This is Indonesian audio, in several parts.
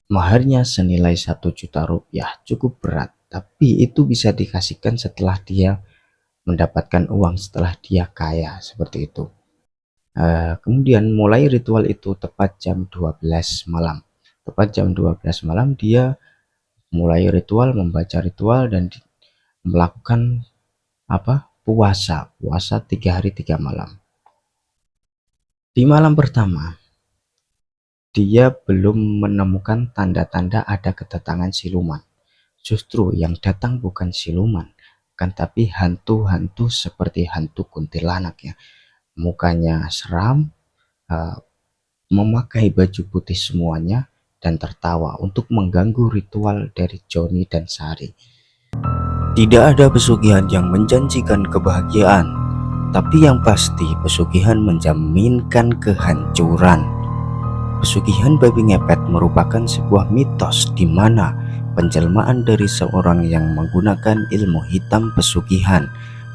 Maharnya senilai 1 juta rupiah, cukup berat, tapi itu bisa dikasihkan setelah dia mendapatkan uang, setelah dia kaya, seperti itu. Kemudian mulai ritual itu tepat jam 12 malam. Tepat jam 12 malam dia mulai ritual, membaca ritual dan melakukan apa? Puasa 3 hari 3 malam. Di malam pertama dia belum menemukan tanda-tanda ada kedatangan siluman. Justru yang datang bukan siluman, kan, tapi hantu-hantu seperti hantu kuntilanak ya. Mukanya seram, uh, memakai baju putih semuanya, dan tertawa untuk mengganggu ritual dari Joni dan Sari. Tidak ada pesugihan yang menjanjikan kebahagiaan, tapi yang pasti pesugihan menjaminkan kehancuran. Pesugihan babi ngepet merupakan sebuah mitos di mana penjelmaan dari seorang yang menggunakan ilmu hitam pesugihan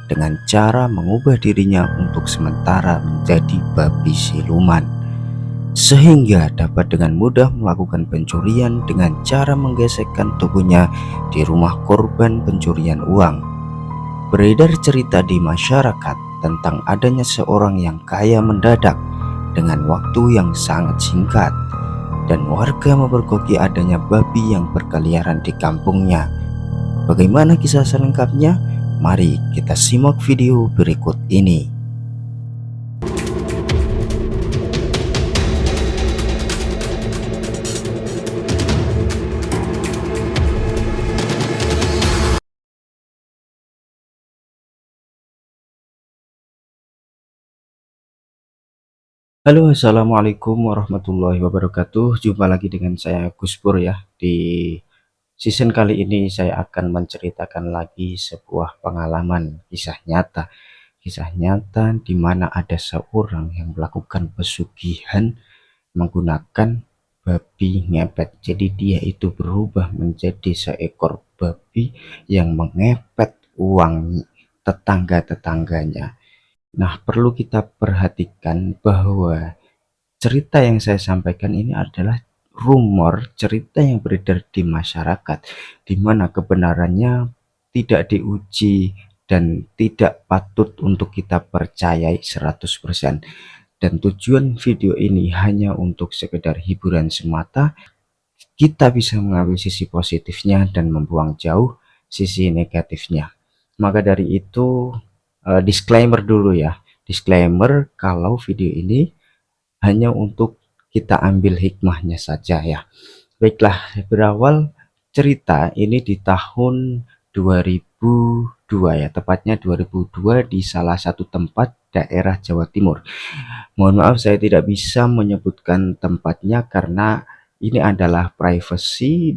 dengan cara mengubah dirinya untuk sementara menjadi babi siluman, sehingga dapat dengan mudah melakukan pencurian dengan cara menggesekkan tubuhnya di rumah korban pencurian uang. Beredar cerita di masyarakat tentang adanya seorang yang kaya mendadak dengan waktu yang sangat singkat, dan warga memergoki adanya babi yang berkeliaran di kampungnya. Bagaimana kisah selengkapnya? Mari kita simak video berikut ini. Halo, assalamualaikum warahmatullahi wabarakatuh. Jumpa lagi dengan saya Gus Pur ya. Di season kali ini saya akan menceritakan lagi sebuah pengalaman kisah nyata di mana ada seorang yang melakukan pesugihan menggunakan babi ngepet. Jadi dia itu berubah menjadi seekor babi yang mengepet uang tetangga-tetangganya. Nah, perlu kita perhatikan bahwa cerita yang saya sampaikan ini adalah rumor, cerita yang beredar di masyarakat, di mana kebenarannya tidak diuji dan tidak patut untuk kita percayai 100%. Dan tujuan video ini hanya untuk sekedar hiburan semata. Kita bisa mengambil sisi positifnya dan membuang jauh sisi negatifnya. Maka dari itu, disclaimer dulu ya. Disclaimer kalau video ini hanya untuk kita ambil hikmahnya saja ya. Baiklah, berawal cerita ini di tahun 2002 ya, tepatnya 2002 di salah satu tempat daerah Jawa Timur. Mohon maaf saya tidak bisa menyebutkan tempatnya karena ini adalah privacy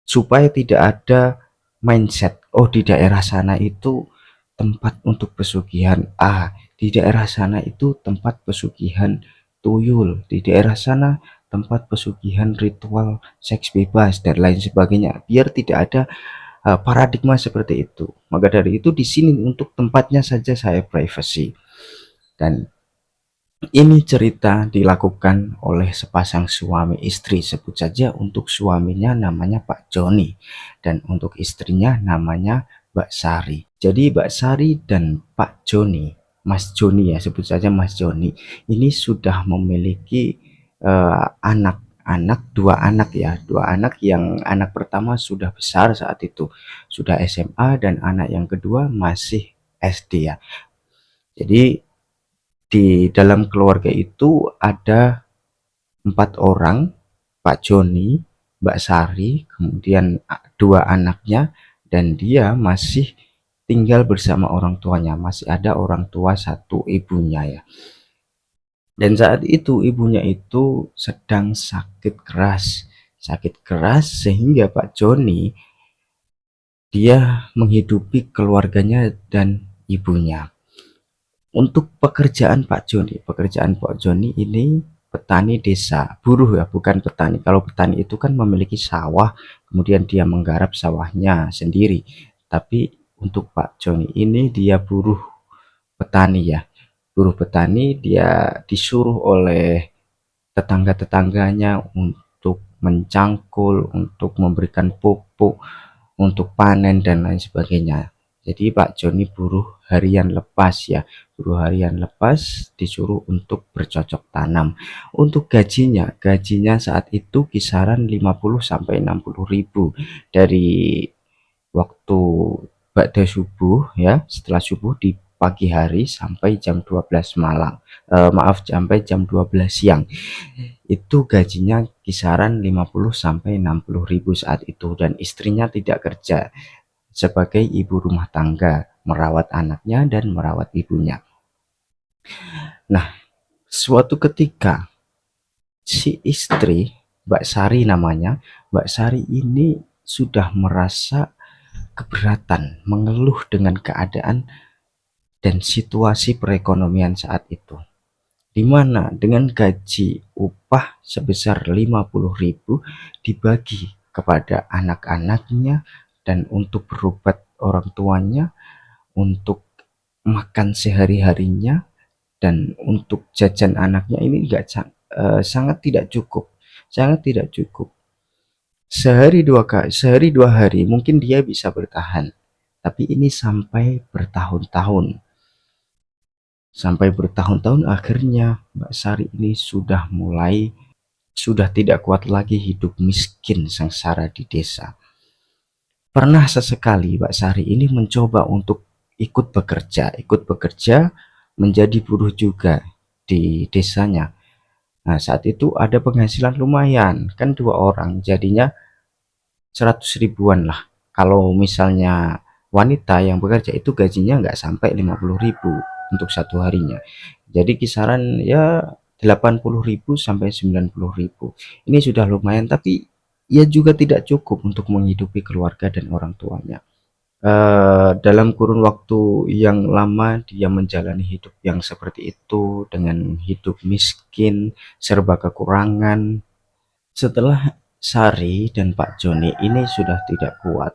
supaya tidak ada mindset, oh di daerah sana itu tempat untuk pesugihan A, di daerah sana itu tempat pesugihan tuyul, di daerah sana tempat pesugihan ritual seks bebas dan lain sebagainya, biar tidak ada paradigma seperti itu. Maka dari itu di sini untuk tempatnya saja saya privacy. Dan ini cerita dilakukan oleh sepasang suami istri, sebut saja untuk suaminya namanya Pak Joni dan untuk istrinya namanya Mbak Sari. Jadi Mbak Sari dan Pak Joni, Mas Joni ya, sebut saja Mas Joni, ini sudah memiliki anak-anak, dua anak yang anak pertama sudah besar saat itu, sudah SMA, dan anak yang kedua masih SD ya. Jadi di dalam keluarga itu ada 4 orang, Pak Joni, Mbak Sari, kemudian 2 anaknya, dan dia masih tinggal bersama orang tuanya, masih ada orang tua satu, ibunya ya. Dan saat itu ibunya itu sedang sakit keras sehingga Pak Joni dia menghidupi keluarganya dan ibunya. Untuk pekerjaan Pak Joni ini petani desa, buruh ya, bukan petani. Kalau petani itu kan memiliki sawah, kemudian dia menggarap sawahnya sendiri. Tapi untuk Pak Joni ini dia buruh petani ya. Buruh petani, dia disuruh oleh tetangga-tetangganya untuk mencangkul, untuk memberikan pupuk, untuk panen dan lain sebagainya. Jadi Pak Joni buruh harian lepas ya, buruh harian lepas disuruh untuk bercocok tanam. Untuk gajinya saat itu kisaran 50 sampai 60.000 dari waktu ba'da subuh ya, setelah subuh di pagi hari sampai jam 12 malam. Maaf, sampai jam 12 siang. Itu gajinya kisaran 50 sampai 60.000 saat itu, dan istrinya tidak kerja sebagai ibu rumah tangga, merawat anaknya dan merawat ibunya. Nah, suatu ketika si istri, Mbak Sari namanya, Mbak Sari ini sudah merasa keberatan, mengeluh dengan keadaan dan situasi perekonomian saat itu, di mana dengan gaji upah sebesar 50.000 dibagi kepada anak-anaknya dan untuk berobat orang tuanya, untuk makan sehari-harinya, dan untuk jajan anaknya ini sangat tidak cukup, sangat tidak cukup. Sehari dua hari mungkin dia bisa bertahan, tapi ini sampai bertahun-tahun akhirnya Mbak Sari ini sudah tidak kuat lagi hidup miskin sengsara di desa. Pernah sesekali Mbak Sari ini mencoba untuk ikut bekerja menjadi buruh juga di desanya. Nah, saat itu ada penghasilan lumayan, kan 2 orang jadinya 100 ribuan lah. Kalau misalnya wanita yang bekerja itu gajinya nggak sampai 50.000 untuk satu harinya. Jadi kisaran ya 80.000 sampai 90.000. Ini sudah lumayan, tapi ia juga tidak cukup untuk menghidupi keluarga dan orang tuanya. Dalam kurun waktu yang lama dia menjalani hidup yang seperti itu dengan hidup miskin, serba kekurangan. Setelah Sari dan Pak Joni ini sudah tidak kuat,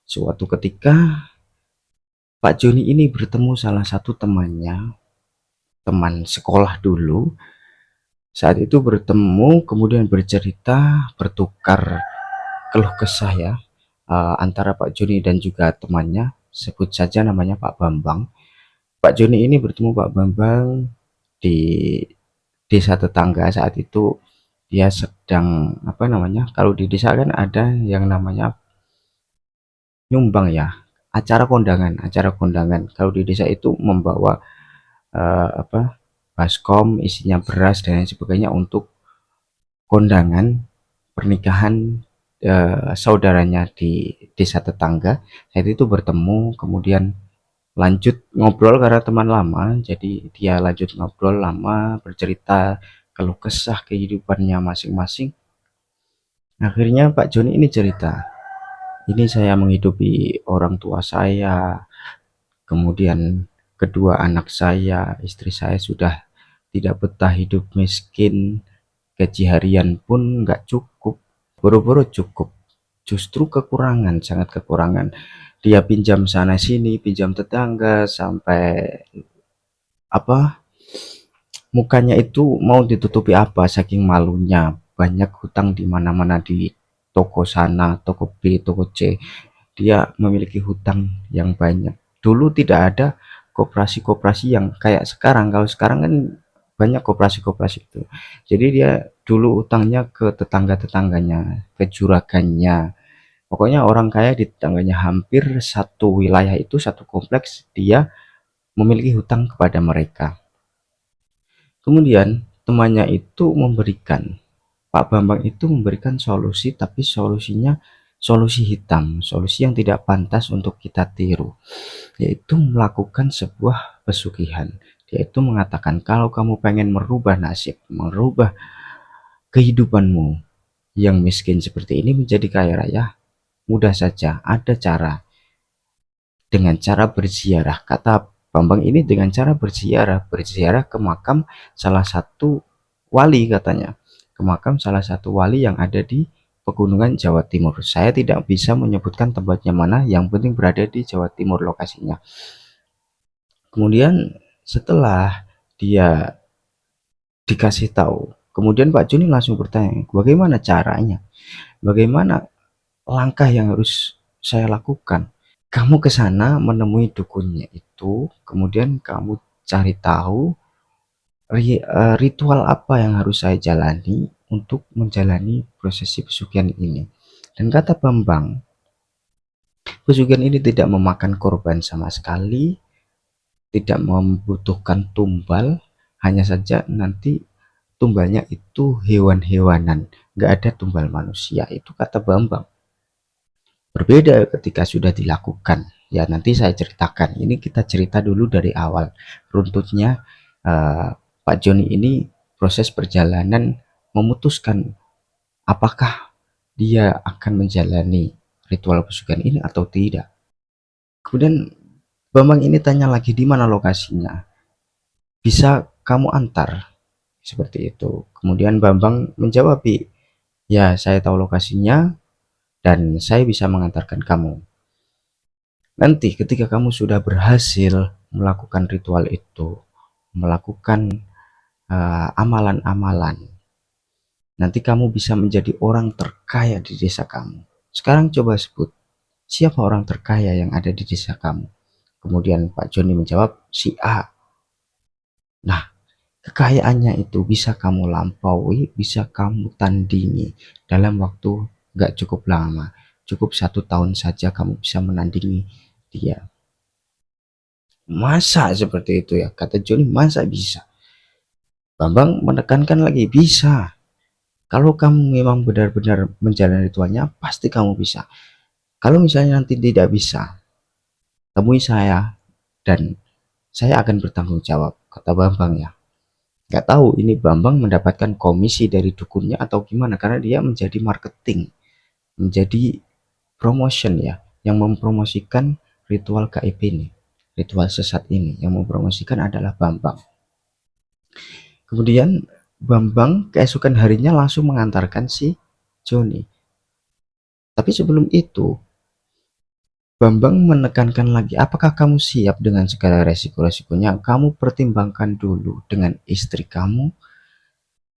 suatu ketika Pak Joni ini bertemu salah satu temannya, teman sekolah dulu. Saat itu bertemu, kemudian bercerita, bertukar keluh kesah ya, antara Pak Joni dan juga temannya, sebut saja namanya Pak Bambang. Pak Joni ini bertemu Pak Bambang di desa tetangga. Saat itu dia sedang apa namanya, kalau di desa kan ada yang namanya nyumbang ya, acara kondangan. Kalau di desa itu membawa apa, baskom isinya beras dan lain sebagainya untuk kondangan pernikahan saudaranya di desa tetangga. Saat itu bertemu, kemudian lanjut ngobrol karena teman lama, jadi dia lanjut ngobrol lama, bercerita keluh kesah kehidupannya masing-masing. Akhirnya Pak Joni ini cerita, ini saya menghidupi orang tua saya, kemudian kedua anak saya, istri saya sudah tidak betah hidup miskin, gaji harian pun nggak cukup, boro-boro cukup, justru kekurangan, sangat kekurangan. Dia pinjam sana sini, pinjam tetangga, sampai apa, mukanya itu mau ditutupi apa saking malunya. Banyak hutang di mana-mana, di toko sana, toko B, toko C. Dia memiliki hutang yang banyak. Dulu tidak ada koperasi-koperasi yang kayak sekarang. Kalau sekarang kan banyak koperasi-koperasi itu. Jadi dia dulu utangnya ke tetangga-tetangganya, ke juragannya. Pokoknya orang kaya di tetangganya, hampir satu wilayah itu, satu kompleks, dia memiliki hutang kepada mereka. Kemudian temannya itu memberikan, Pak Bambang itu memberikan solusi, tapi solusinya solusi hitam, solusi yang tidak pantas untuk kita tiru, yaitu melakukan sebuah pesugihan. Dia itu mengatakan, kalau kamu pengen merubah nasib, merubah kehidupanmu yang miskin seperti ini menjadi kaya raya, mudah saja, ada cara. Dengan cara berziarah, kata Bambang ini, dengan cara berziarah ke makam salah satu wali, katanya, ke makam salah satu wali yang ada di pegunungan Jawa Timur. Saya tidak bisa menyebutkan tempatnya mana, yang penting berada di Jawa Timur lokasinya. Kemudian setelah dia dikasih tahu Kemudian Pak Joni langsung bertanya, bagaimana caranya? Bagaimana langkah yang harus saya lakukan? Kamu ke sana menemui dukunnya itu, kemudian kamu cari tahu ritual apa yang harus saya jalani untuk menjalani prosesi pesugihan ini. Dan kata Bambang, pesugihan ini tidak memakan korban sama sekali, tidak membutuhkan tumbal, hanya saja nanti tumbalnya itu hewan-hewanan, nggak ada tumbal manusia. Itu kata Bambang. Berbeda ketika sudah dilakukan. Ya nanti saya ceritakan. Ini kita cerita dulu dari awal. Runtutnya Pak Joni ini proses perjalanan memutuskan apakah dia akan menjalani ritual pesugihan ini atau tidak. Kemudian Bambang ini tanya lagi, di mana lokasinya? Bisa kamu antar? Seperti itu. Kemudian Bambang menjawab, ya saya tahu lokasinya dan saya bisa mengantarkan kamu. Nanti ketika kamu sudah berhasil melakukan ritual itu, melakukan amalan-amalan, nanti kamu bisa menjadi orang terkaya di desa kamu. Sekarang coba sebut, siapa orang terkaya yang ada di desa kamu? Kemudian Pak Joni menjawab, si A. Nah, kekayaannya itu bisa kamu lampaui, bisa kamu tandingi dalam waktu gak cukup lama. Cukup 1 tahun saja kamu bisa menandingi dia. Masa seperti itu ya? Kata Joni, masa bisa? Bambang menekankan lagi, bisa. Kalau kamu memang benar-benar menjalani ritualnya, pasti kamu bisa. Kalau misalnya nanti tidak bisa, temui saya dan saya akan bertanggung jawab, kata Bambang ya. Nggak tahu ini Bambang mendapatkan komisi dari dukunnya atau gimana, karena dia menjadi marketing, menjadi promotion ya, yang mempromosikan ritual gaib ini, ritual sesat ini, yang mempromosikan adalah Bambang. Kemudian Bambang keesokan harinya langsung mengantarkan si Joni. Tapi sebelum itu Bambang menekankan lagi, apakah kamu siap dengan segala resiko-resikonya? Kamu pertimbangkan dulu dengan istri kamu,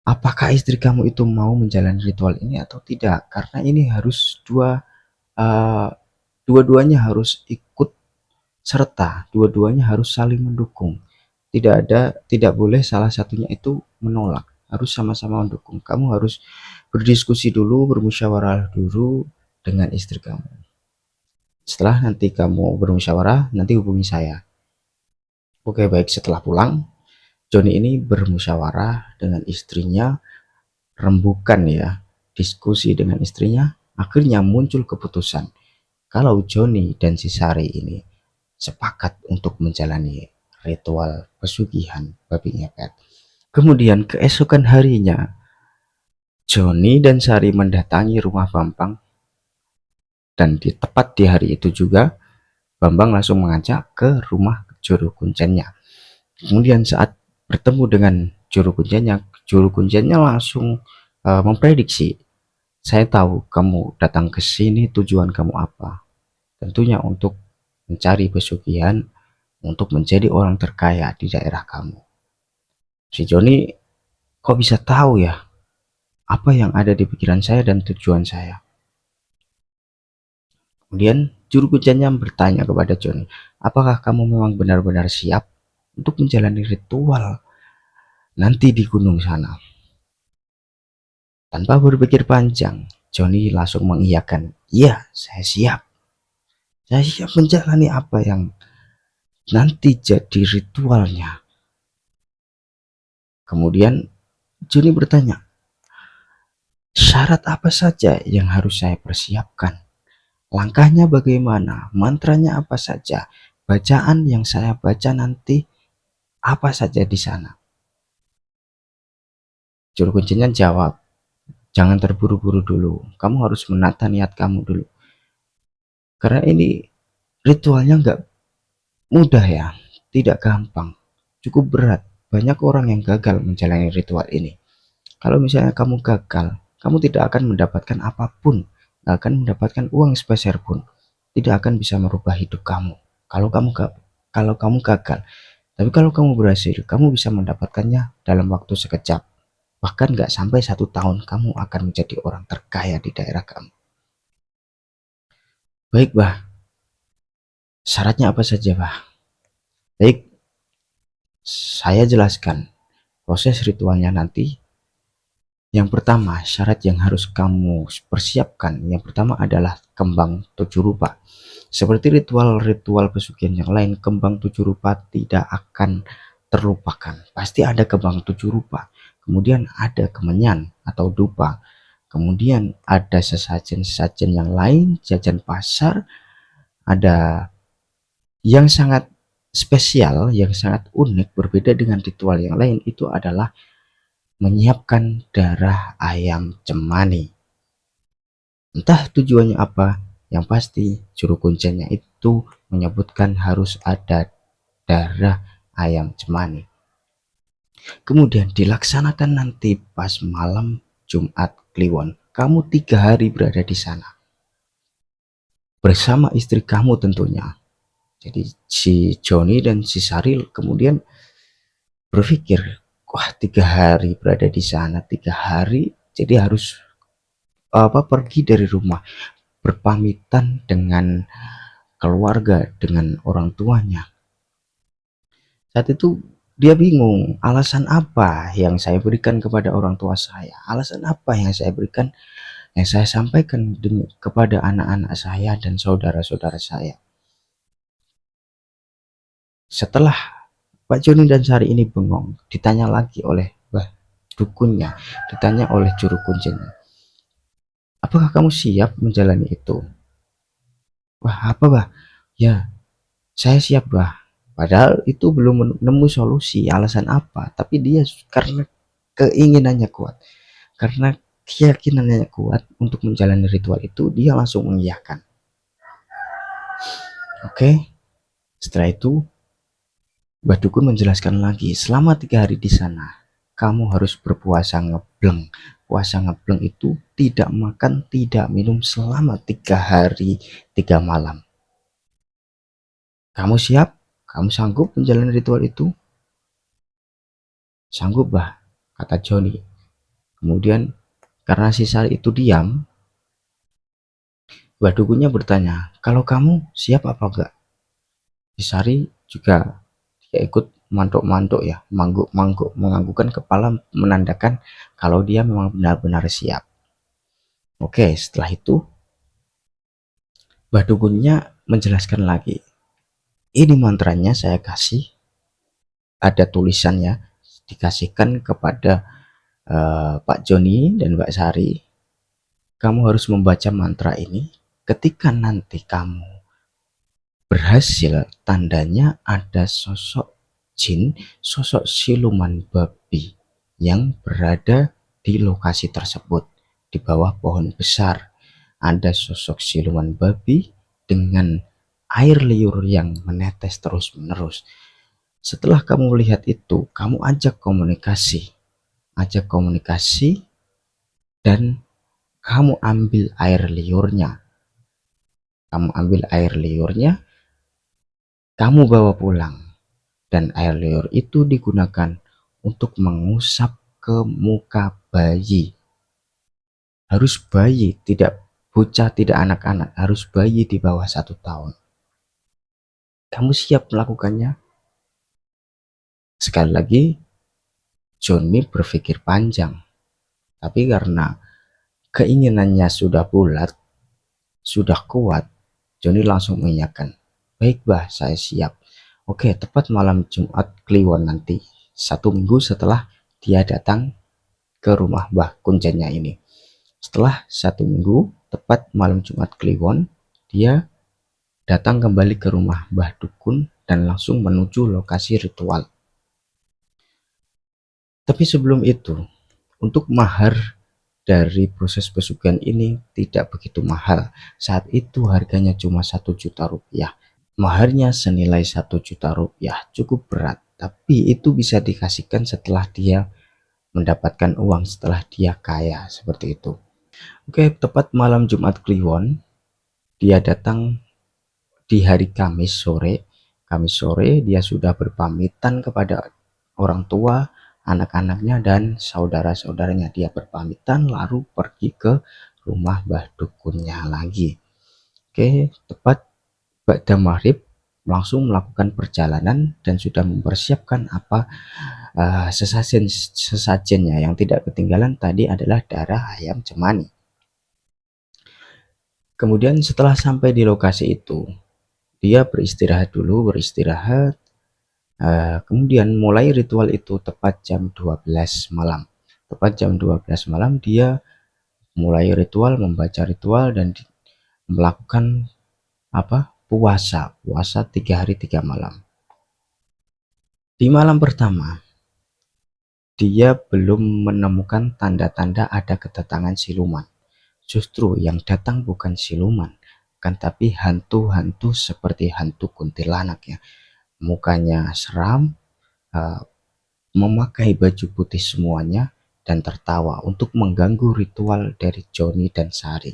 apakah istri kamu itu mau menjalani ritual ini atau tidak? Karena ini harus dua-duanya harus ikut serta, dua-duanya harus saling mendukung. Tidak boleh salah satunya itu menolak, harus sama-sama mendukung. Kamu harus berdiskusi dulu, bermusyawarah dulu dengan istri kamu. Setelah nanti kamu bermusyawarah, nanti hubungi saya. Oke, baik. Setelah pulang, Joni ini bermusyawarah dengan istrinya, rembukan ya, diskusi dengan istrinya. Akhirnya muncul keputusan kalau Joni dan si Sari ini sepakat untuk menjalani ritual pesugihan babi ngepet. Kemudian keesokan harinya, Joni dan Sari mendatangi rumah Bambang, dan tepat di hari itu juga Bambang langsung mengajak ke rumah juru kuncennya. Kemudian saat bertemu dengan juru kuncennya langsung memprediksi, saya tahu kamu datang ke sini tujuan kamu apa. Tentunya untuk mencari pesugihan, untuk menjadi orang terkaya di daerah kamu. Si Joni, kok bisa tahu ya apa yang ada di pikiran saya dan tujuan saya? Kemudian juru kuncennya bertanya kepada Joni, apakah kamu memang benar-benar siap untuk menjalani ritual nanti di gunung sana? Tanpa berpikir panjang, Joni langsung mengiyakan, iya saya siap. Saya siap menjalani apa yang nanti jadi ritualnya. Kemudian Joni bertanya, syarat apa saja yang harus saya persiapkan? Langkahnya bagaimana? Mantranya apa saja? Bacaan yang saya baca nanti apa saja di sana? Juru kuncinya jawab, jangan terburu-buru dulu. Kamu harus menata niat kamu dulu. Karena ini ritualnya nggak mudah ya, tidak gampang, cukup berat. Banyak orang yang gagal menjalani ritual ini. Kalau misalnya kamu gagal, kamu tidak akan mendapatkan apapun, nggak akan mendapatkan uang sepeser pun, tidak akan bisa merubah hidup kamu. Kalau kamu gagal, tapi kalau kamu berhasil, kamu bisa mendapatkannya dalam waktu sekejap. Bahkan nggak sampai 1 tahun kamu akan menjadi orang terkaya di daerah kamu. Baik bah, syaratnya apa saja bah? Baik, saya jelaskan proses ritualnya nanti. Yang pertama, syarat yang harus kamu persiapkan, yang pertama adalah kembang 7 rupa. Seperti ritual-ritual pesugihan yang lain, kembang 7 rupa tidak akan terlupakan. Pasti ada kembang 7 rupa. Kemudian ada kemenyan atau dupa. Kemudian ada sesajen-sesajen yang lain, jajan pasar. Ada yang sangat spesial, yang sangat unik, berbeda dengan ritual yang lain, itu adalah menyiapkan darah ayam cemani. Entah tujuannya apa, yang pasti juru kuncinya itu menyebutkan harus ada darah ayam cemani. Kemudian dilaksanakan nanti pas malam Jumat Kliwon. Kamu 3 hari berada di sana bersama istri kamu tentunya. Jadi si Joni dan si Saril kemudian berpikir, wah 3 hari berada di sana, 3 hari, jadi harus pergi dari rumah, berpamitan dengan keluarga, dengan orang tuanya. Saat itu dia bingung, alasan apa yang saya berikan kepada orang tua saya, alasan apa yang saya berikan, yang saya sampaikan kepada anak-anak saya dan saudara-saudara saya. Setelah Pak Joni dan Sari ini bengong, ditanya lagi oleh Mbah Dukunnya, ditanya oleh juru kuncinya, apakah kamu siap menjalani itu? Wah, apa bah? Ya, saya siap bah. Padahal itu belum menemu solusi, alasan apa, tapi dia karena keinginannya kuat, karena keyakinannya kuat untuk menjalani ritual itu, dia langsung mengiyakan. Oke, setelah itu Mbah Dukun menjelaskan lagi, selama 3 hari di sana kamu harus berpuasa ngebleng. Puasa ngebleng itu tidak makan, tidak minum selama 3 hari 3 malam. Kamu siap? Kamu sanggup menjalani ritual itu? Sanggup bah, kata Joni. Kemudian karena si Sari itu diam, Mbah Dukunnya bertanya, kalau kamu siap apa enggak? Si Sari juga ikut mantuk-mantuk ya, mangguk-mangguk, menganggukkan kepala menandakan kalau dia memang benar-benar siap. Oke, setelah itu Mbah Dukunnya menjelaskan lagi. Ini mantranya saya kasih, ada tulisannya, dikasihkan kepada Pak Joni dan Mbak Sari. Kamu harus membaca mantra ini. Ketika nanti kamu berhasil, tandanya ada sosok jin, sosok siluman babi yang berada di lokasi tersebut. Di bawah pohon besar ada sosok siluman babi dengan air liur yang menetes terus-menerus. Setelah kamu lihat itu, kamu ajak komunikasi dan kamu ambil air liurnya. Kamu bawa pulang, dan air liur itu digunakan untuk mengusap ke muka bayi. Harus bayi, tidak bocah, tidak anak-anak, harus bayi di bawah 1 tahun. Kamu siap melakukannya? Sekali lagi, Joni berpikir panjang, tapi karena keinginannya sudah bulat, sudah kuat, Joni langsung mengiyakan. Baik bah, saya siap. Oke, tepat malam Jumat Kliwon nanti, 1 minggu setelah dia datang ke rumah Mbah Kuncennya ini. Setelah 1 minggu, tepat malam Jumat Kliwon, dia datang kembali ke rumah Mbah Dukun dan langsung menuju lokasi ritual. Tapi sebelum itu, untuk mahar dari proses pesugihan ini tidak begitu mahal. Saat itu harganya cuma 1 juta rupiah. Maharnya senilai 1 juta rupiah, cukup berat, tapi itu bisa dikasihkan setelah dia mendapatkan uang, setelah dia kaya, seperti itu. Oke, tepat malam Jumat Kliwon, dia datang di hari Kamis sore dia sudah berpamitan kepada orang tua, anak-anaknya dan saudara-saudaranya. Dia berpamitan lalu pergi ke rumah Mbah Dukunnya lagi. Oke, tepat pada maghrib langsung melakukan perjalanan dan sudah mempersiapkan apa sesajennya. Yang tidak ketinggalan tadi adalah darah ayam cemani. Kemudian setelah sampai di lokasi itu, dia beristirahat dulu, kemudian mulai ritual itu tepat jam 12 malam. Tepat jam 12 malam dia mulai ritual, membaca ritual dan melakukan puasa 3 hari 3 malam. Di malam pertama dia belum menemukan tanda-tanda ada kedatangan siluman. Justru yang datang bukan siluman, kan, tapi hantu-hantu seperti hantu kuntilanak ya. Mukanya seram, memakai baju putih semuanya, dan tertawa untuk mengganggu ritual dari Joni dan Sari.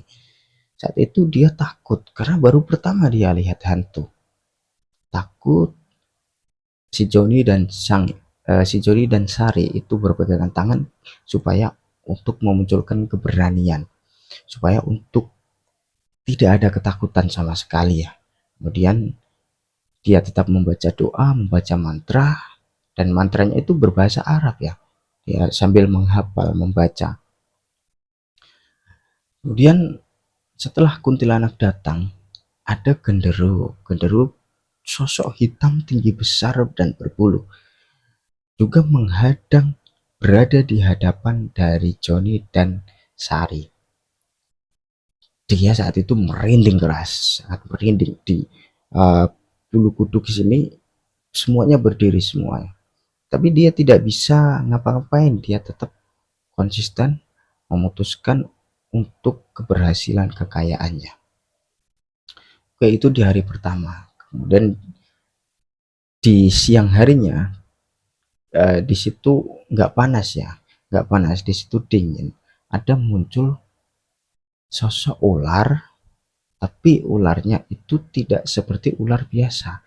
Saat itu dia takut karena baru pertama dia lihat hantu. Takut si Joni dan Sari itu berpegangan tangan supaya untuk memunculkan keberanian, supaya untuk tidak ada ketakutan sama sekali ya. Kemudian dia tetap membaca doa, membaca mantra, dan mantranya itu berbahasa Arab ya. Dia sambil menghafal, membaca. Kemudian setelah kuntilanak datang, ada genderuwo sosok hitam tinggi besar dan berbulu, juga menghadang berada di hadapan dari Joni dan Sari. Dia saat itu merinding keras, sangat merinding. Di bulu kuduk sini semuanya berdiri semuanya. Tapi dia tidak bisa ngapa-ngapain, dia tetap konsisten memutuskan untuk keberhasilan kekayaannya. Oke, itu di hari pertama. Kemudian di siang harinya, di situ nggak panas ya, nggak panas, di situ dingin. Ada muncul sosok ular, tapi ularnya itu tidak seperti ular biasa.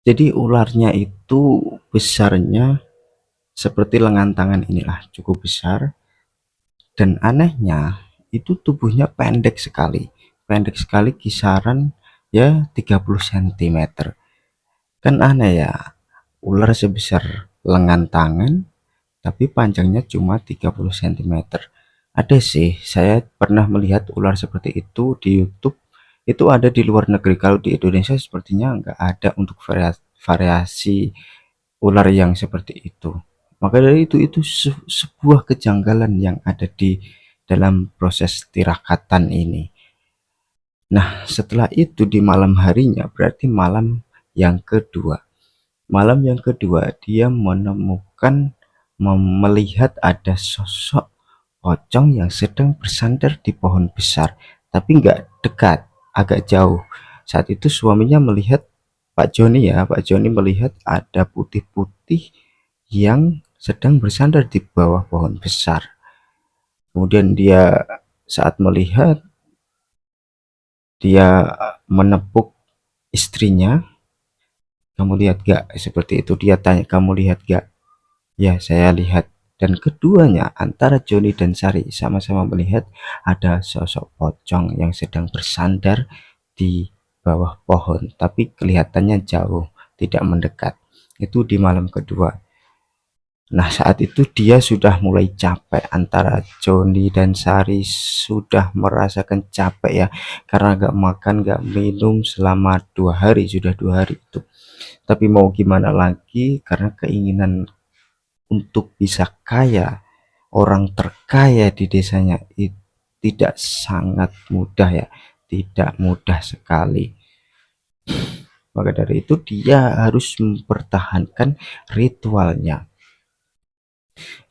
Jadi ularnya itu besarnya seperti lengan tangan inilah, cukup besar, dan anehnya itu tubuhnya pendek sekali kisaran ya 30 cm. Kan aneh ya, ular sebesar lengan tangan tapi panjangnya cuma 30 cm. Ada sih, saya pernah melihat ular seperti itu di YouTube, itu ada di luar negeri. Kalau di Indonesia sepertinya nggak ada untuk variasi ular yang seperti itu. Maka dari itu sebuah kejanggalan yang ada di dalam proses tirakatan ini. Nah, setelah itu di malam harinya, berarti malam yang kedua. Malam yang kedua dia melihat ada sosok pocong yang sedang bersandar di pohon besar, tapi nggak dekat, agak jauh. Saat itu suaminya melihat Pak Joni melihat ada putih-putih yang sedang bersandar di bawah pohon besar. Kemudian dia saat melihat, dia menepuk istrinya. Kamu lihat gak? Seperti itu dia tanya, kamu lihat gak? Ya, saya lihat. Dan keduanya antara Joni dan Sari sama-sama melihat ada sosok pocong yang sedang bersandar di bawah pohon, tapi kelihatannya jauh, tidak mendekat. Itu di malam kedua. Nah, saat itu dia sudah mulai capek, antara Joni dan Sari sudah merasakan capek ya, karena gak makan gak minum selama 2 hari, sudah 2 hari itu. Tapi mau gimana lagi, karena keinginan untuk bisa kaya, orang terkaya di desanya itu tidak sangat mudah ya, tidak mudah sekali. Maka dari itu dia harus mempertahankan ritualnya.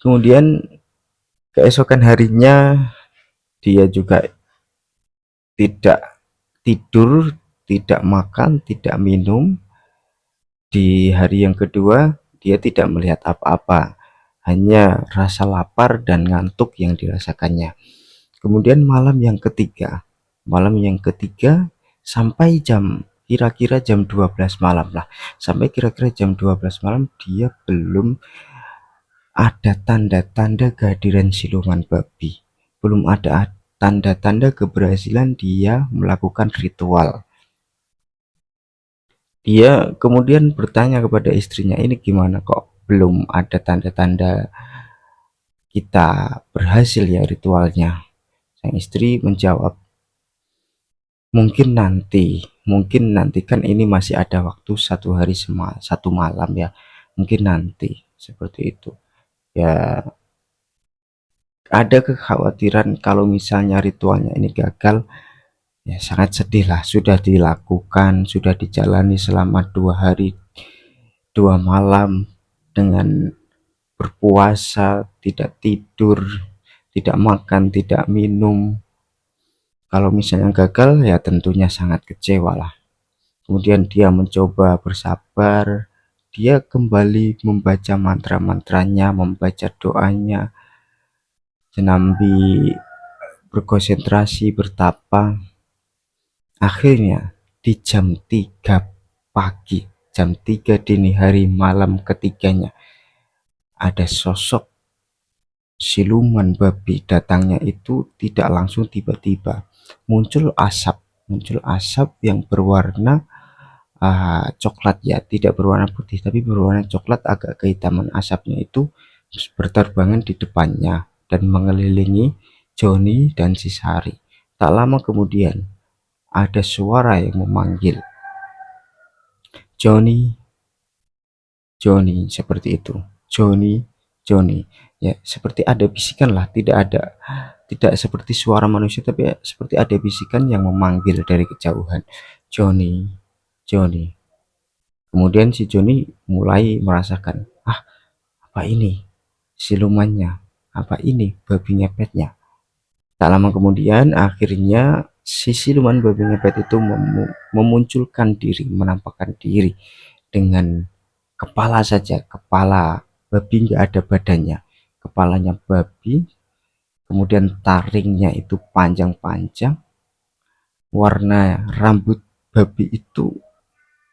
Kemudian keesokan harinya dia juga tidak tidur, tidak makan, tidak minum. Di hari yang kedua dia tidak melihat apa-apa, hanya rasa lapar dan ngantuk yang dirasakannya. Kemudian malam yang ketiga sampai kira-kira jam 12 malam lah, sampai kira-kira jam 12 malam dia belum ada tanda-tanda kehadiran siluman babi, belum ada tanda-tanda keberhasilan dia melakukan ritual. Dia kemudian bertanya kepada istrinya, ini gimana kok belum ada tanda-tanda kita berhasil ya ritualnya? Sang istri menjawab, mungkin nanti kan ini masih ada waktu 1 hari 1 malam ya, mungkin nanti, seperti itu ya. Ada kekhawatiran kalau misalnya ritualnya ini gagal, ya sangat sedih lah. Sudah dilakukan, sudah dijalani selama 2 hari 2 malam dengan berpuasa, tidak tidur, tidak makan, tidak minum. Kalau misalnya gagal, ya tentunya sangat kecewa lah. Kemudian dia mencoba bersabar, dia kembali membaca mantra-mantranya, membaca doanya, senambi berkonsentrasi, bertapa. Akhirnya di jam 3 dini hari malam ketiganya, ada sosok siluman babi. Datangnya itu tidak langsung tiba-tiba, muncul asap yang berwarna coklat ya, tidak berwarna putih tapi berwarna coklat, agak kehitaman. Asapnya itu berterbangan di depannya dan mengelilingi Joni dan si Sari. Tak lama kemudian ada suara yang memanggil, Joni, Joni, seperti itu. Joni, Joni. Ya, seperti ada bisikan lah, tidak seperti suara manusia, tapi seperti ada bisikan yang memanggil dari kejauhan. Joni, Joni. Kemudian si Joni mulai merasakan, apa ini? Silumannya. Apa ini? Babi ngepetnya. Tak lama kemudian akhirnya si siluman babi ngepet itu memunculkan diri, menampakkan diri dengan kepala saja, kepala babi, nggak ada badannya, kepalanya babi, kemudian taringnya itu panjang-panjang, warna rambut babi itu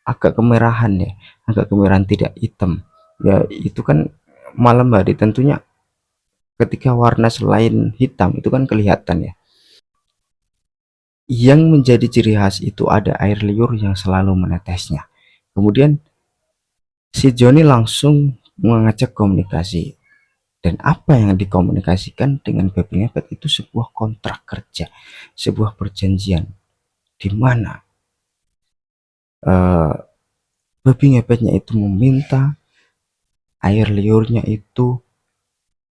agak kemerahan ya, agak kemerahan, tidak hitam ya. Itu kan malam hari, tentunya ketika warna selain hitam itu kan kelihatan ya. Yang menjadi ciri khas itu ada air liur yang selalu menetesnya. Kemudian si Joni langsung mengajak komunikasi, dan apa yang dikomunikasikan dengan babi ngepet itu sebuah kontrak kerja, sebuah perjanjian di mana babi ngepetnya itu meminta air liurnya itu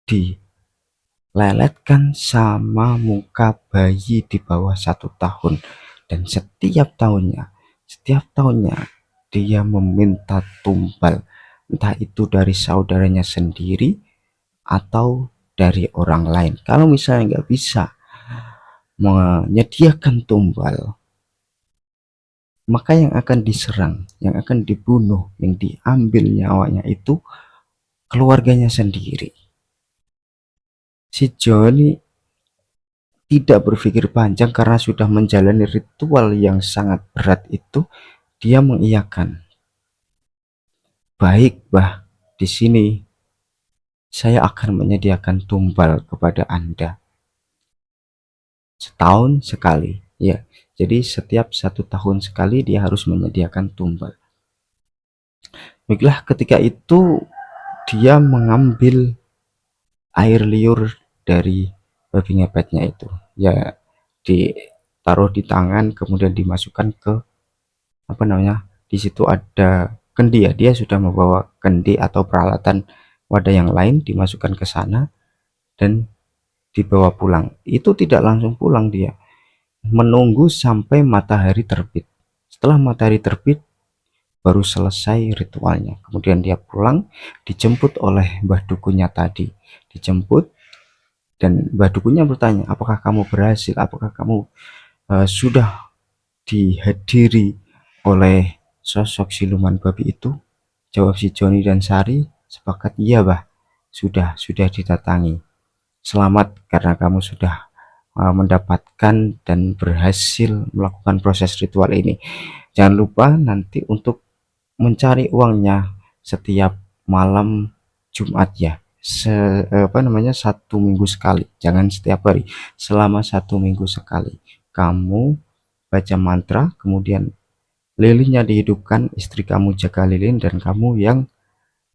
dileletkan sama muka bayi di bawah 1 tahun, dan setiap tahunnya dia meminta tumbal, entah itu dari saudaranya sendiri atau dari orang lain. Kalau misalnya nggak bisa menyediakan tumbal, maka yang akan diserang, yang akan dibunuh, yang diambil nyawanya itu keluarganya sendiri. Si Joni tidak berpikir panjang karena sudah menjalani ritual yang sangat berat itu. Dia mengiyakan, baik bah, di sini saya akan menyediakan tumbal kepada Anda setahun sekali ya. Jadi setiap 1 tahun sekali dia harus menyediakan tumbal. Baiklah, ketika itu dia mengambil air liur dari babi ngepetnya itu ya, ditaruh di tangan, kemudian dimasukkan ke apa namanya, di situ ada kendi ya, dia sudah membawa kendi atau peralatan wadah yang lain, dimasukkan ke sana dan dibawa pulang. Itu tidak langsung pulang, dia menunggu sampai matahari terbit. Setelah matahari terbit baru selesai ritualnya. Kemudian dia pulang, dijemput oleh mbah dukunnya tadi, dijemput, dan mbah dukunnya bertanya, apakah kamu berhasil, apakah kamu sudah dihadiri oleh sosok siluman babi itu? Jawab si Joni dan Sari sepakat, iya bah, sudah didatangi. Selamat karena kamu sudah mendapatkan dan berhasil melakukan proses ritual ini. Jangan lupa nanti untuk mencari uangnya setiap malam Jumat ya. 1 minggu sekali, jangan setiap hari. Selama 1 minggu sekali kamu baca mantra, kemudian lilinnya dihidupkan, istri kamu jaga lilin, dan kamu yang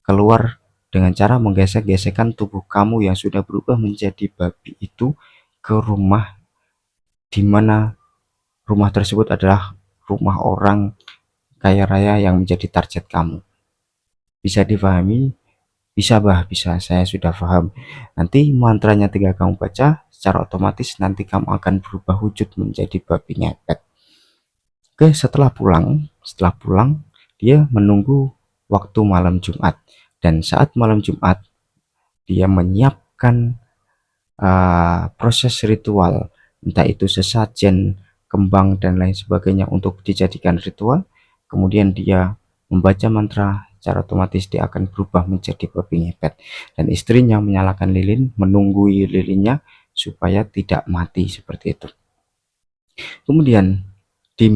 keluar dengan cara menggesek-gesekkan tubuh kamu yang sudah berubah menjadi babi itu ke rumah, di mana rumah tersebut adalah rumah orang kaya raya yang menjadi target kamu. Bisa difahami? Bisa bah, bisa, saya sudah paham. Nanti mantranya tinggal kamu baca, secara otomatis nanti kamu akan berubah wujud menjadi babi ngepet. Oke, setelah pulang dia menunggu waktu malam Jumat, dan saat malam Jumat dia menyiapkan proses ritual, entah itu sesajen, kembang, dan lain sebagainya untuk dijadikan ritual. Kemudian dia membaca mantra, secara otomatis dia akan berubah menjadi babi ngepet, dan istrinya menyalakan lilin, menunggui lilinnya supaya tidak mati seperti itu. Kemudian di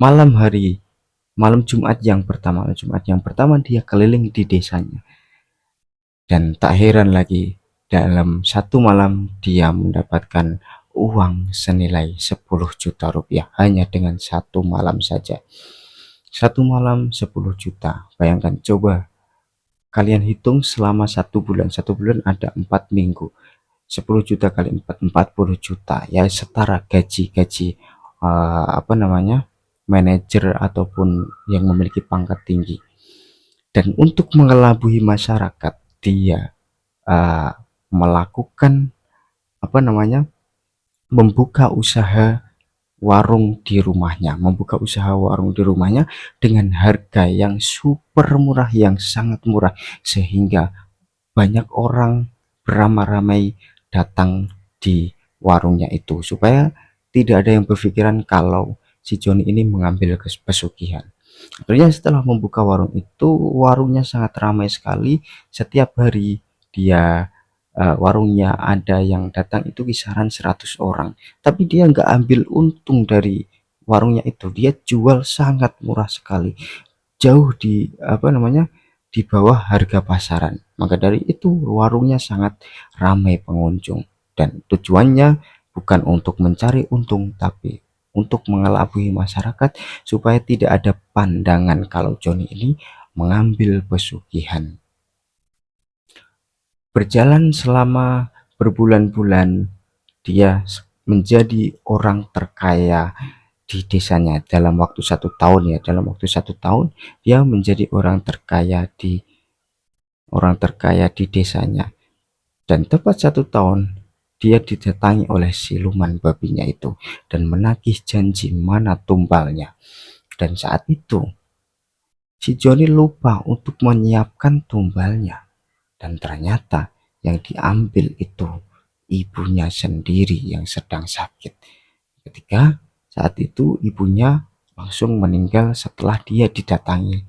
malam Jumat yang pertama dia keliling di desanya, dan tak heran lagi, dalam satu malam dia mendapatkan uang senilai 10 juta rupiah hanya dengan satu malam saja. Satu malam 10 juta. Bayangkan, coba kalian hitung selama 1 bulan. 1 bulan ada 4 minggu. 10 juta kali 4, 40 juta. Ya setara gaji manajer ataupun yang memiliki pangkat tinggi. Dan untuk mengelabui masyarakat, dia melakukan membuka usaha warung di rumahnya dengan harga yang super murah, yang sangat murah, sehingga banyak orang beramai-ramai datang di warungnya itu, supaya tidak ada yang berpikiran kalau si Joni ini mengambil pesugihan. Akhirnya setelah membuka warung itu, warungnya sangat ramai sekali. Setiap hari warungnya ada yang datang itu kisaran 100 orang. Tapi dia nggak ambil untung dari warungnya itu. Dia jual sangat murah sekali. Jauh di bawah harga pasaran. Maka dari itu warungnya sangat ramai pengunjung. Dan tujuannya bukan untuk mencari untung, tapi untuk mengelabui masyarakat supaya tidak ada pandangan kalau Joni ini mengambil pesugihan. Berjalan selama berbulan-bulan, dia menjadi orang terkaya di desanya. Dalam waktu 1 tahun dia menjadi orang terkaya di desanya. Dan tepat 1 tahun dia didatangi oleh siluman babinya itu dan menagih janji mana tumbalnya. Dan saat itu si Joni lupa untuk menyiapkan tumbalnya, dan ternyata yang diambil itu ibunya sendiri yang sedang sakit. Ketika saat itu ibunya langsung meninggal setelah dia didatangi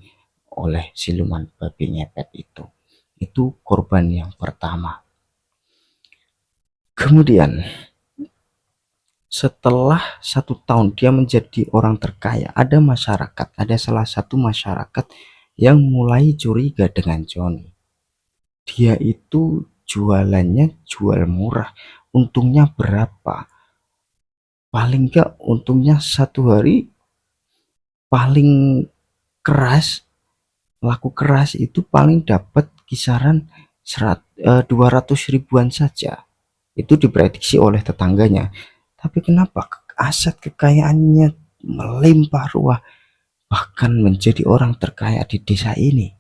oleh siluman babi ngepet itu. Itu korban yang pertama. Kemudian setelah 1 tahun dia menjadi orang terkaya, ada salah satu masyarakat yang mulai curiga dengan Joni. Dia itu jualannya jual murah, untungnya berapa? Paling enggak untungnya satu hari paling laku keras itu paling dapat kisaran 200 ribuan saja. Itu diprediksi oleh tetangganya. Tapi kenapa aset kekayaannya melimpah ruah, bahkan menjadi orang terkaya di desa ini?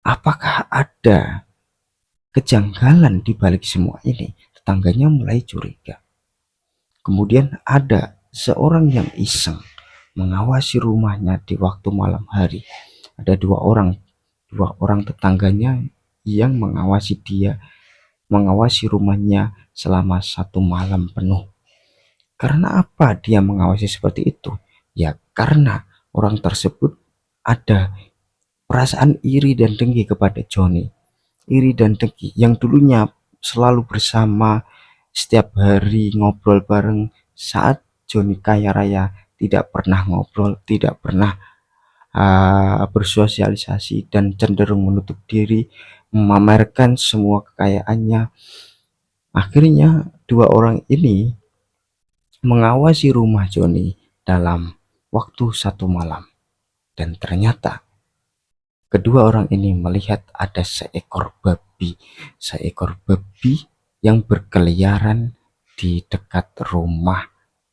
Apakah ada kejanggalan di balik semua ini? Tetangganya mulai curiga. Kemudian ada seorang yang iseng mengawasi rumahnya di waktu malam hari. Ada dua orang tetangganya yang mengawasi rumahnya selama 1 malam penuh. Karena apa dia mengawasi seperti itu? Ya karena orang tersebut ada perasaan iri dan dengki kepada Joni. Iri dan dengki yang dulunya selalu bersama, setiap hari ngobrol bareng. Saat Joni kaya raya tidak pernah ngobrol, tidak pernah bersosialisasi dan cenderung menutup diri, memamerkan semua kekayaannya. Akhirnya dua orang ini mengawasi rumah Joni dalam waktu satu malam, dan ternyata kedua orang ini melihat ada seekor babi yang berkeliaran di dekat rumah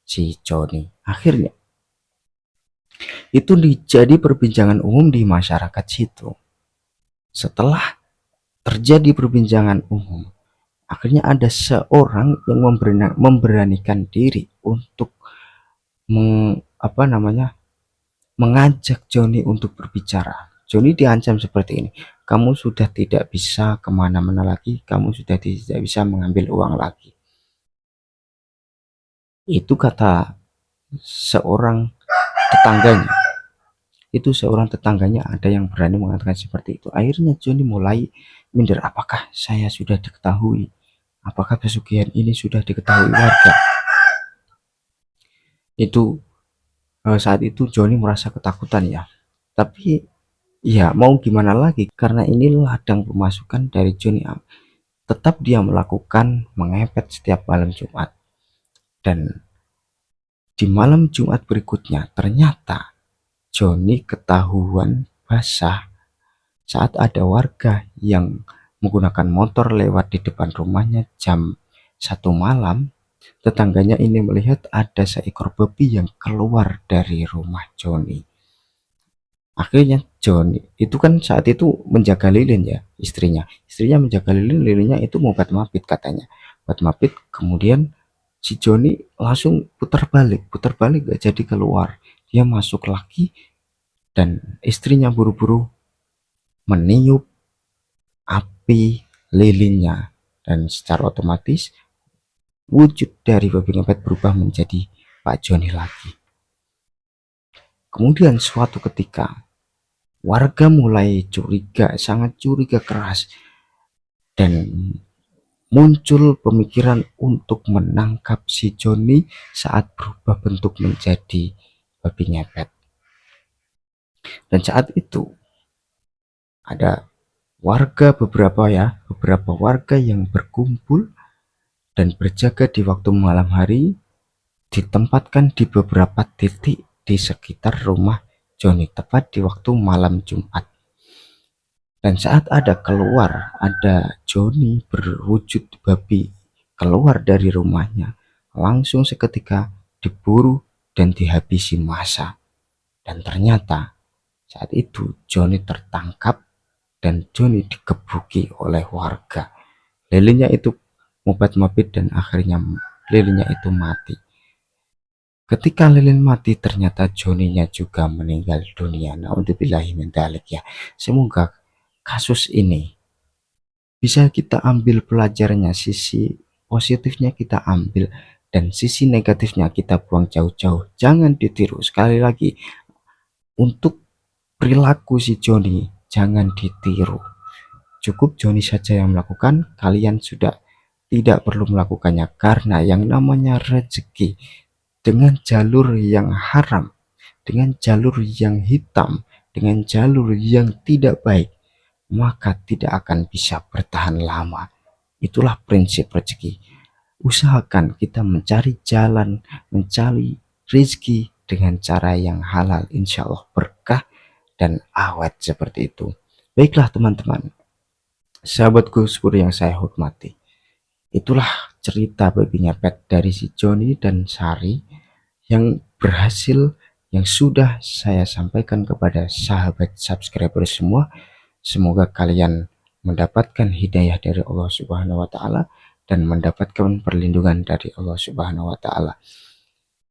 si Joni. Akhirnya itu jadi perbincangan umum di masyarakat situ. Setelah terjadi perbincangan umum, akhirnya ada seorang yang memberanikan diri untuk mengajak Joni untuk berbicara. Joni diancam seperti ini, kamu sudah tidak bisa kemana-mana lagi, kamu sudah tidak bisa mengambil uang lagi. Itu kata seorang tetangganya. Itu seorang tetangganya ada yang berani mengatakan seperti itu. Akhirnya Joni mulai minder, apakah saya sudah diketahui? Apakah pesugihan ini sudah diketahui warga? Itu saat itu Joni merasa ketakutan ya. Tapi ya mau gimana lagi, karena ini ladang pemasukan dari Joni. Tetap dia melakukan mengepet setiap malam Jumat. Dan di malam Jumat berikutnya ternyata Joni ketahuan basah saat ada warga yang menggunakan motor lewat di depan rumahnya jam 1 malam. Tetangganya ini melihat ada seekor babi yang keluar dari rumah Joni. Akhirnya Joni itu kan saat itu menjaga lilin ya, istrinya menjaga lilin, lilinnya itu mau mapit katanya, mapit. Kemudian si Joni langsung putar balik gak jadi keluar, dia masuk lagi, dan istrinya buru-buru meniup api lilinnya, dan secara otomatis wujud dari babi ngepet berubah menjadi Pak Joni lagi. Kemudian suatu ketika warga mulai curiga, sangat curiga keras, dan muncul pemikiran untuk menangkap si Joni saat berubah bentuk menjadi babi ngepet. Dan saat itu ada beberapa warga yang berkumpul dan berjaga di waktu malam hari, ditempatkan di beberapa titik di sekitar rumah Joni tepat di waktu malam Jumat. Dan saat ada Joni berwujud babi keluar dari rumahnya, langsung seketika diburu dan dihabisi massa. Dan ternyata saat itu Joni tertangkap dan Joni digebuki oleh warga. Lilinnya itu mapit dan akhirnya lilinnya itu mati. Ketika lilin mati ternyata Joninya juga meninggal dunia. Naudzubillahi min dzalik ya. Semoga kasus ini bisa kita ambil pelajarannya, sisi positifnya kita ambil dan sisi negatifnya kita buang jauh-jauh. Jangan ditiru. Sekali lagi, untuk perilaku si Joni jangan ditiru. Cukup Joni saja yang melakukan, kalian sudah tidak perlu melakukannya, karena yang namanya rezeki dengan jalur yang haram, dengan jalur yang hitam, dengan jalur yang tidak baik, maka tidak akan bisa bertahan lama. Itulah prinsip rezeki. Usahakan kita mencari jalan, mencari rezeki dengan cara yang halal, insya Allah berkah dan awet seperti itu. Baiklah teman-teman, sahabatku syukur yang saya hormati, itulah cerita babi ngepet dari si Joni dan Sari yang berhasil, yang sudah saya sampaikan kepada sahabat subscriber semua. Semoga kalian mendapatkan hidayah dari Allah Subhanahu wa Ta'ala dan mendapatkan perlindungan dari Allah Subhanahu wa Ta'ala.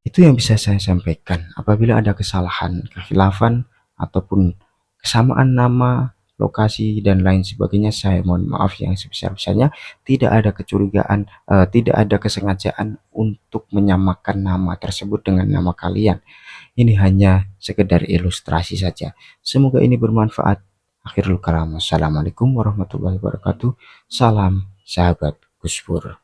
Itu yang bisa saya sampaikan. Apabila ada kesalahan, kekhilafan, ataupun kesamaan nama, lokasi, dan lain sebagainya, saya mohon maaf yang sebesar-besarnya. Tidak ada kecurigaan, tidak ada kesengajaan untuk menyamakan nama tersebut dengan nama kalian. Ini hanya sekedar ilustrasi saja. Semoga ini bermanfaat. Akhirul kalam. Assalamualaikum warahmatullahi wabarakatuh. Salam sahabat Gus Pur.